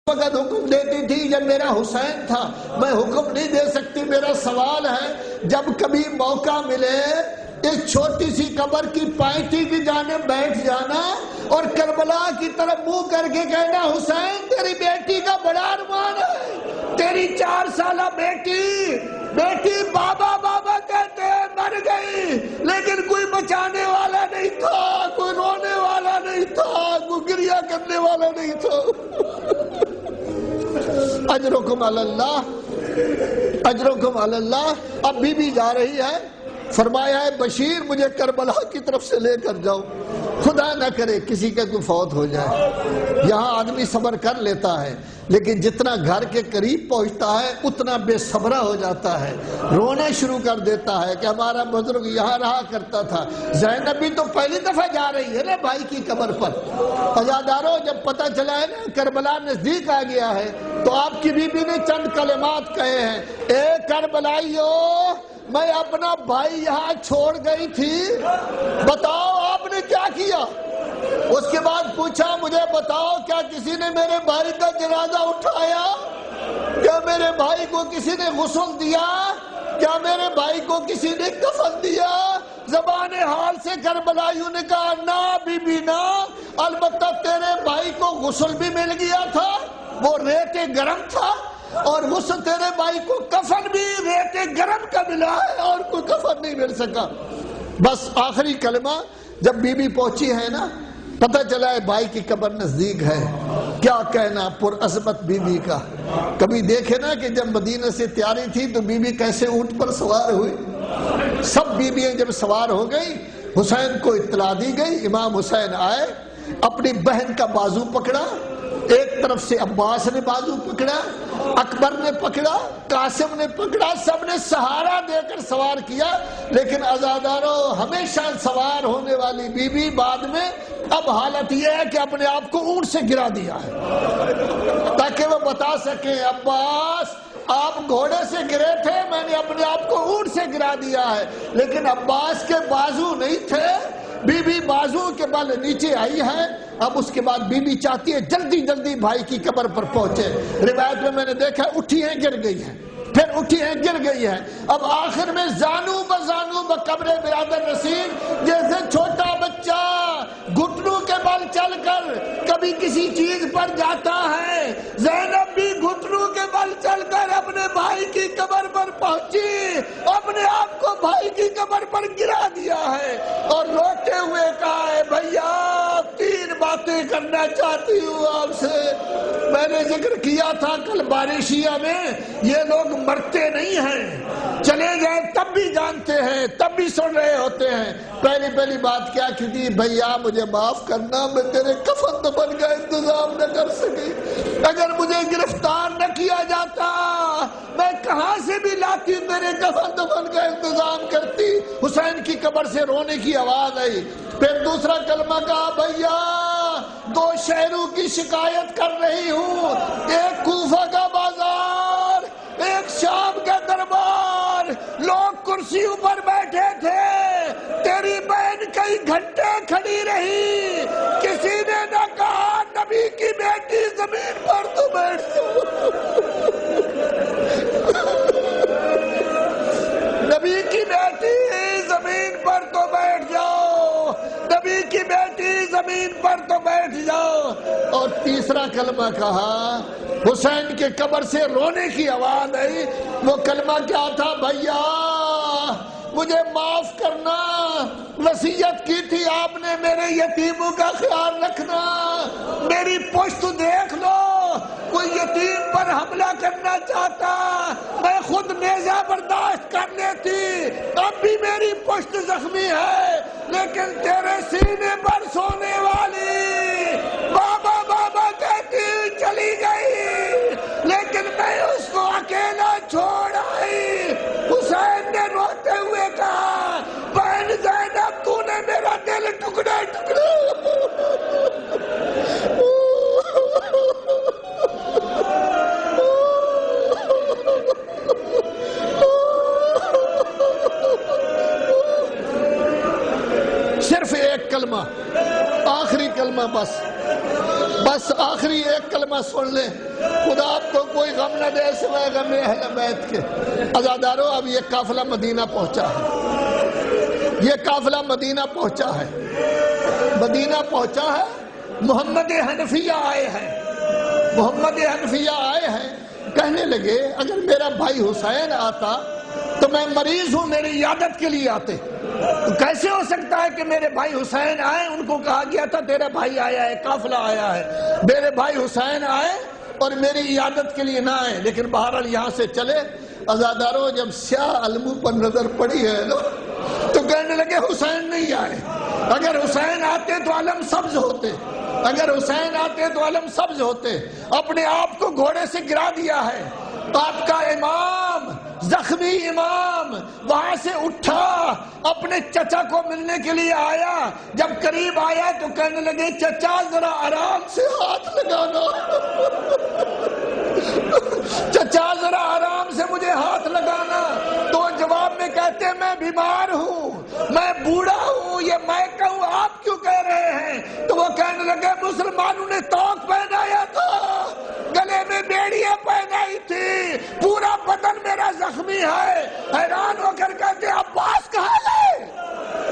وقت حکم دیتی تھی جب میرا حسین تھا، میں حکم نہیں دے سکتی۔ میرا سوال ہے جب کبھی موقع ملے اس چھوٹی سی قبر کی پائٹی کی جانب بیٹھ جانا اور کربلا کی طرف منہ کر کے کہنا حسین تیری بیٹی کا بڑا ارمان ہے، تیری 4 سالہ بیٹی بابا بابا کہتے مر گئی، لیکن کوئی بچانے والا نہیں تھا، کوئی رونے والا نہیں تھا، کوئی گریہ کرنے والا نہیں تھا۔ اجرکم علی اللہ، اجرکم علی اللہ۔ اب بی بی جا رہی ہے، فرمایا ہے بشیر مجھے کربلا کی طرف سے لے کر جاؤ، خدا نہ کرے کسی کا کوئی فوت ہو جائے۔ یہاں آدمی صبر کر لیتا ہے، لیکن جتنا گھر کے قریب پہنچتا ہے اتنا بے صبرہ ہو جاتا ہے، رونا شروع کر دیتا ہے کہ ہمارا بزرگ یہاں رہا کرتا تھا۔ زینب بھی تو پہلی دفعہ جا رہی ہے نا بھائی کی قبر پر۔ عزادارو جب پتہ چلا ہے نا کربلا نزدیک آ گیا ہے تو آپ کی بی بی نے چند کلمات کہے ہیں، اے کربلائیو میں اپنا بھائی یہاں چھوڑ گئی تھی، بتاؤ آپ نے کیا کیا؟ اس کے بعد پوچھا مجھے بتاؤ کیا کسی نے میرے بھائی کا جنازہ اٹھایا؟ کیا میرے بھائی کو کسی نے غسل دیا؟ کیا میرے بھائی کو کسی نے کفن دیا؟ زبان حال سے کربلائیوں نے کہا نا بی بی نا، البتہ تیرے بھائی کو غسل بھی مل گیا تھا، وہ ریت گرم تھا، اور غسل تیرے بھائی کو کفن بھی ریت گرم کا ملا ہے، اور کوئی کفن نہیں مل سکا۔ بس آخری کلمہ جب بی بی پہنچی ہے نا، پتہ چلا ہے بھائی کی قبر نزدیک ہے، کیا کہنا پر عظمت بی بی کا۔ کبھی دیکھے نا کہ جب مدینہ سے تیاری تھی تو بی بی کیسے اونٹ پر سوار ہوئی، سب بی بیاں جب سوار ہو گئی حسین کو اطلاع دی گئی، امام حسین آئے، اپنی بہن کا بازو پکڑا، ایک طرف سے عباس نے بازو پکڑا، اکبر نے پکڑا، قاسم نے پکڑا، سب نے سہارا دے کر سوار کیا۔ لیکن عزادارو ہمیشہ سوار ہونے والی بی بی بعد میں اب حالت یہ ہے کہ اپنے آپ کو اونٹ سے گرا دیا ہے تاکہ وہ بتا سکیں عباس آپ گھوڑے سے گرے تھے، میں نے اپنے آپ کو اونٹ سے گرا دیا ہے۔ لیکن عباس کے بازو نہیں تھے، بی بی بازو کے بل نیچے آئی ہے۔ اب اس کے بعد بی بی چاہتی ہے جلدی جلدی بھائی کی قبر پر پہنچے۔ روایت میں نے دیکھا اٹھی ہیں گر گئی ہے، پھر اٹھی ہیں گر گئی ہے۔ اب آخر میں زانو بزانو بقبر برادر رسید، جیسے چھوٹا بچہ گھٹنوں کے بل چل کر کبھی کسی چیز پر جاتا ہے، زینب بھی گھٹنوں کے بل چل کر اپنے بھائی کی قبر پر پہنچی، اپنے آپ کو بھائی کی قبر پر گرا دیا ہے اور روتے ہوئے کہا ہے بھیا 3 باتیں کرنا چاہتی ہوں آپ سے۔ میں نے ذکر کیا تھا کل بارشیہ میں، یہ لوگ مرتے نہیں ہیں، چلے گئے تب بھی جانتے ہیں، تب بھی سن رہے ہوتے ہیں۔ پہلی بات کیا کی تھی، بھیا مجھے معاف کرنا، میں تیرے کفن دفن کا انتظام نہ کر سکی، اگر مجھے گرفتار نہ کیا جاتا میں کہاں سے بھی لاتی تیرے کفن دفن کا انتظام کرتی۔ حسین کی قبر سے رونے کی آواز آئی۔ پھر دوسرا کلمہ کہا بھیا 2 شہروں کی شکایت کر رہی ہوں، ایک کوفہ کا بازار، ایک شام کا دربار، لوگ کرسیوں پر بیٹھے تھے، تیری بہن کئی گھنٹے کھڑی رہی، کسی نے نہ کہا نبی کی بیٹی زمین پر تو بیٹھ جاؤ، نبی کی بیٹی زمین پر تو بیٹھ جاؤ، نبی کی بیٹی زمین پر تو بیٹھ جاؤ۔ اور تیسرا کلمہ کہا، حسین کے قبر سے رونے کی آواز آئی، وہ کلمہ کیا تھا، بھیا مجھے معاف کرنا، وصیت کی تھی آپ نے میرے یتیموں کا خیال رکھنا، میری پشت دیکھ لو، کوئی یتیم پر حملہ کرنا چاہتا میں خود نیزہ برداشت کر لیتی، اب بھی میری پشت زخمی ہے، لیکن تیرے سینے پر سونے والی بابا بابا کہتی چلی گئی، لیکن میں اس کو اکیلا چھوڑ آئی۔ حسین نے روتے ہوئے کہا بہن زینب تو نے میرا دل ٹکڑے ٹکڑے۔ صرف ایک کلمہ، آخری کلمہ بس، بس آخری ایک کلمہ سن لیں، خدا آپ کو کوئی غم نہ دے سوائے غم اہل بیت کے۔ عزادارو، اب یہ قافلہ مدینہ پہنچا ہے، یہ قافلہ مدینہ پہنچا ہے، مدینہ پہنچا ہے۔ محمد حنفیہ آئے ہیں، محمد حنفیہ آئے ہیں، کہنے لگے اگر میرا بھائی حسین آتا تو میں مریض ہوں، میری عیادت کے لیے آتے، تو کیسے ہو سکتا ہے کہ میرے بھائی حسین آئے؟ ان کو کہا گیا تھا تیرا بھائی آیا ہے، قافلہ آیا ہے، میرے بھائی حسین آئے اور میری عیادت کے لیے نہ آئے، لیکن بہرحال یہاں سے چلے۔ عزادارو، جب سیاہ علموں پر نظر پڑی ہے نا تو کہنے لگے حسین نہیں آئے، اگر حسین آتے تو علم سبز ہوتے، اگر حسین آتے تو علم سبز ہوتے۔ اپنے آپ کو گھوڑے سے گرا دیا ہے، آپ کا امام، زخمی امام وہاں سے اٹھا، اپنے چچا کو ملنے کے لیے آیا، جب قریب آیا تو کہنے لگے چچا ذرا آرام سے ہاتھ لگانا، چچا ذرا آرام سے مجھے ہاتھ لگانا۔ تو جواب میں کہتے میں بیمار ہوں، میں بوڑھا ہوں، یہ میں کہوں آپ کیوں کہہ رہے ہیں؟ تو وہ کہنے لگے مسلمانوں نے توق پہنایا تھا، گلے میں بیڑیاں پہنائی تھی، پورا بدن میرا زخمی ہے۔ حیران ہو کر کہتے عباس کہاں گئے؟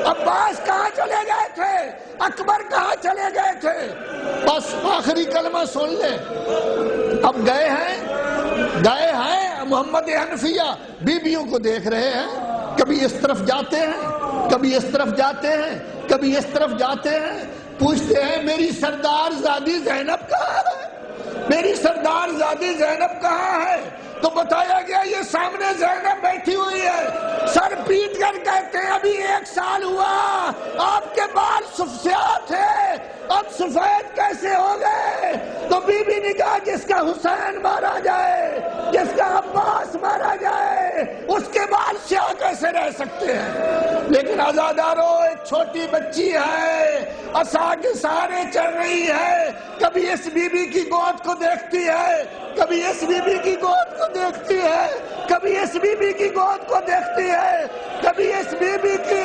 عباس کہاں چلے گئے تھے؟ اکبر کہاں چلے گئے تھے؟ بس آخری کلمہ سن لیں، اب گئے ہیں محمد حنفیہ بیویوں کو دیکھ رہے ہیں، کبھی اس طرف جاتے ہیں، کبھی اس طرف جاتے ہیں، کبھی اس طرف جاتے ہیں، پوچھتے ہیں میری سردار زادی زینب کہاں ہے؟ میری سردار زادی زینب کہاں ہے؟ تو بتایا گیا یہ سامنے زینب بیٹھی ہوئی ہے، سر پیٹ کر کہتے ہیں ابھی 1 سال ہوا، آپ کے بال سفید تھے، اب سفید کیسے ہو گئے؟ تو بی بی نے کہا جس کا حسین مارا جائے، جس کا عباس مارا جائے، اس کے بال سیاہ کیسے رہ سکتے ہیں؟ لیکن عزادارو، ایک چھوٹی بچی ہے، عصا کے سہارے چل رہی ہے، کبھی اس بی بی کی گود کو دیکھتی ہے، کبھی اس بی بی کی گود کو دیکھتی ہے، کبھی اس بی بی کی گود کو دیکھتی ہے، کبھی اس بی بی کی